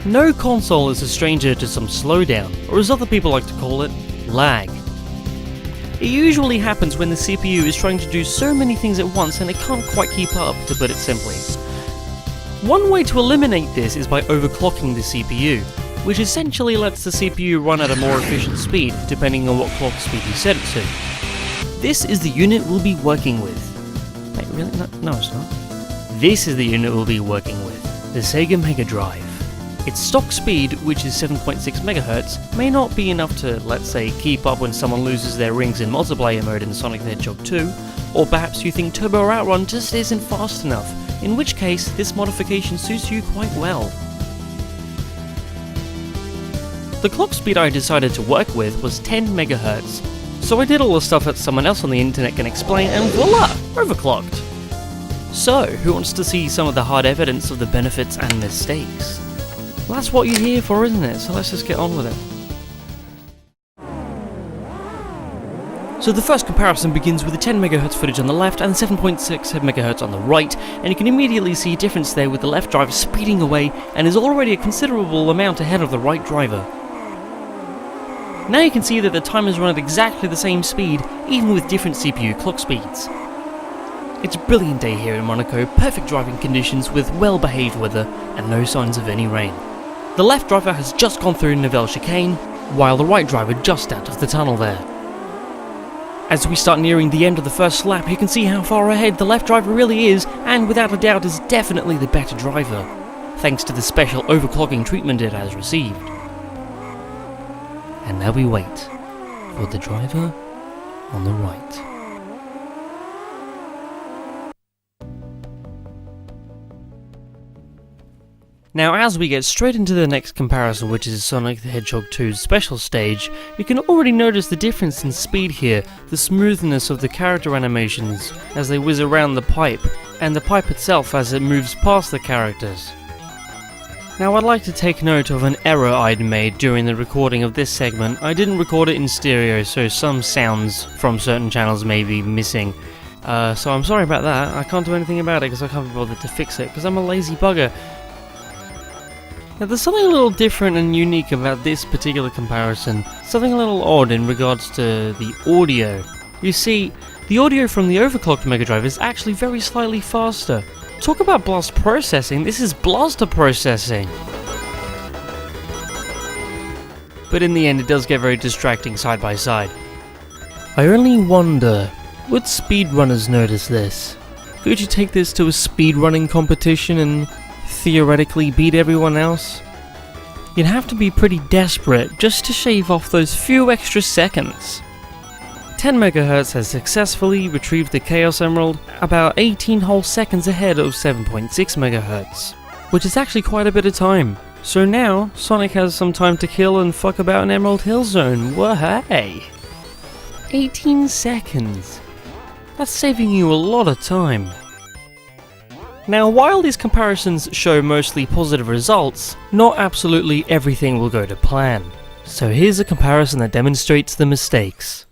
No console is a stranger to some slowdown, or as other people like to call it, lag. It usually happens when the CPU is trying to do so many things at once and it can't quite keep up, to put it simply. One way to eliminate this is by overclocking the CPU, which essentially lets the CPU run at a more efficient speed, depending on what clock speed you set it to. This is the unit we'll be working with. Wait, really? No, it's not. This is the unit we'll be working with, the Sega Mega Drive. Its stock speed, which is 7.6 MHz, may not be enough to, let's say, keep up when someone loses their rings in multiplayer mode in Sonic the Hedgehog 2, or perhaps you think Turbo Outrun just isn't fast enough, in which case this modification suits you quite well. The clock speed I decided to work with was 10 MHz, so I did all the stuff that someone else on the internet can explain and voila! Overclocked! So, who wants to see some of the hard evidence of the benefits and mistakes? Well, that's what you're here for, isn't it? So let's just get on with it. So the first comparison begins with the 10 MHz footage on the left and the 7.6 MHz on the right, and you can immediately see a difference there with the left driver speeding away and is already a considerable amount ahead of the right driver. Now you can see that the timers run at exactly the same speed, even with different CPU clock speeds. It's a brilliant day here in Monaco, perfect driving conditions with well-behaved weather and no signs of any rain. The left driver has just gone through Nivelle chicane, while the right driver just out of the tunnel there. As we start nearing the end of the first lap, you can see how far ahead the left driver really is, and without a doubt is definitely the better driver, thanks to the special overclocking treatment it has received. And now we wait for the driver on the right. Now as we get straight into the next comparison, which is Sonic the Hedgehog 2's special stage, you can already notice the difference in speed here, the smoothness of the character animations as they whiz around the pipe, and the pipe itself as it moves past the characters. Now I'd like to take note of an error I'd made during the recording of this segment. I didn't record it in stereo, so some sounds from certain channels may be missing. So I'm sorry about that. I can't do anything about it because I can't be bothered to fix it, because I'm a lazy bugger. Now there's something a little different and unique about this particular comparison, something a little odd in regards to the audio. You see, the audio from the overclocked Mega Drive is actually very slightly faster. Talk about blast processing, this is blaster processing! But in the end it does get very distracting side by side. I only wonder, would speedrunners notice this? Could you take this to a speedrunning competition and theoretically beat everyone else? You'd have to be pretty desperate just to shave off those few extra seconds. 10 MHz has successfully retrieved the Chaos Emerald about 18 whole seconds ahead of 7.6 MHz, which is actually quite a bit of time. So now, Sonic has some time to kill and fuck about an Emerald Hill Zone. Whoa-hey! 18 seconds. That's saving you a lot of time. Now, while these comparisons show mostly positive results, not absolutely everything will go to plan. So here's a comparison that demonstrates the mistakes.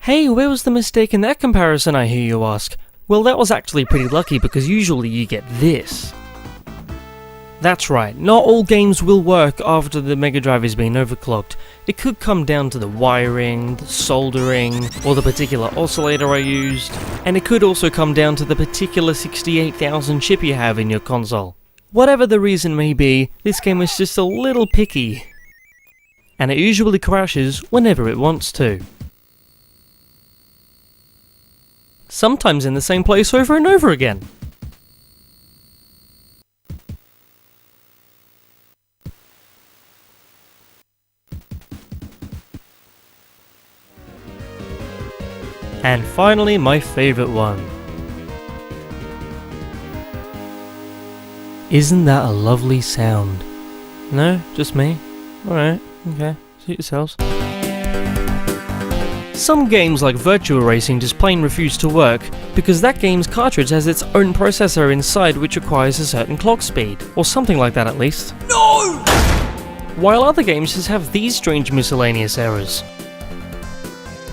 Hey, where was the mistake in that comparison, I hear you ask? Well, that was actually pretty lucky because usually you get this. That's right, not all games will work after the Mega Drive has been overclocked. It could come down to the wiring, the soldering, or the particular oscillator I used, and it could also come down to the particular 68,000 chip you have in your console. Whatever the reason may be, this game is just a little picky, and it usually crashes whenever it wants to. Sometimes in the same place over and over again. And finally, my favorite one. Isn't that a lovely sound? No? Just me? Alright, okay, suit yourselves. Some games like Virtua Racing just plain refuse to work because that game's cartridge has its own processor inside which requires a certain clock speed, or something like that at least. No! While other games just have these strange miscellaneous errors.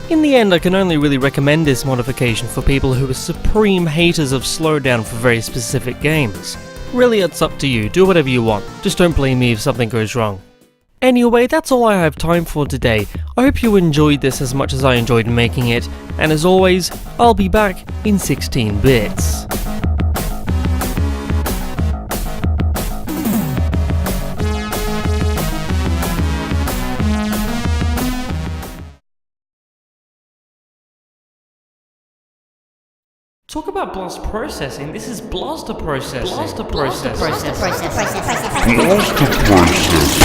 In the end, I can only really recommend this modification for people who are supreme haters of slowdown for very specific games. Really, it's up to you, do whatever you want, just don't blame me if something goes wrong. Anyway, that's all I have time for today. I hope you enjoyed this as much as I enjoyed making it, and as always, I'll be back in 16 bits. Talk about blast processing, this is blaster processing. Blaster processing. Blaster processing.